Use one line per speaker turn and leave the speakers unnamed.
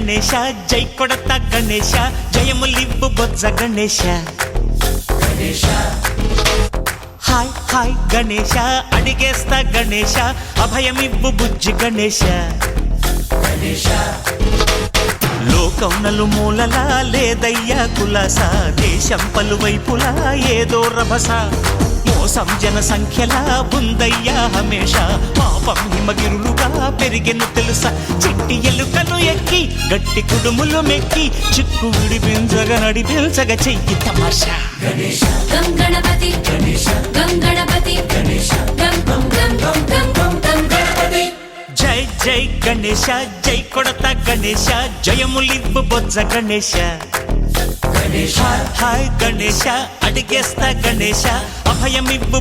గణేశ జై కొడత గణేశ జయములివ్వు బొజ్జ Ganesha hi hi Ganesha అడిగేస్తా Ganesha అభయమివ్వు బుజ్జి గణేశ లోకం నలుమూలలా లేదయ్యా కులాస దేశం పలువైపులా ఏదో రభస మోసం జన సంఖ్యలా ఉందయ్యా హమేష పాపం హిమగిరులుగా పెరిగెను తెలుసా చిట్టి ఎలుకను ఎక్కి గట్టి కుడుములు మెక్కి చిక్కు విడిపించగా నడిపించగా చెయ్యి తమాషా
గం గణపతి గం గణపతి గం గం గం గం గం గం గణపతి
జై జై గణేశ జై కొడత గణేశ జయములివ్వు బొజ్జ గణేశ హాయ్ గణేశ అడిగేస్తా గణేశ అభయమివ్వు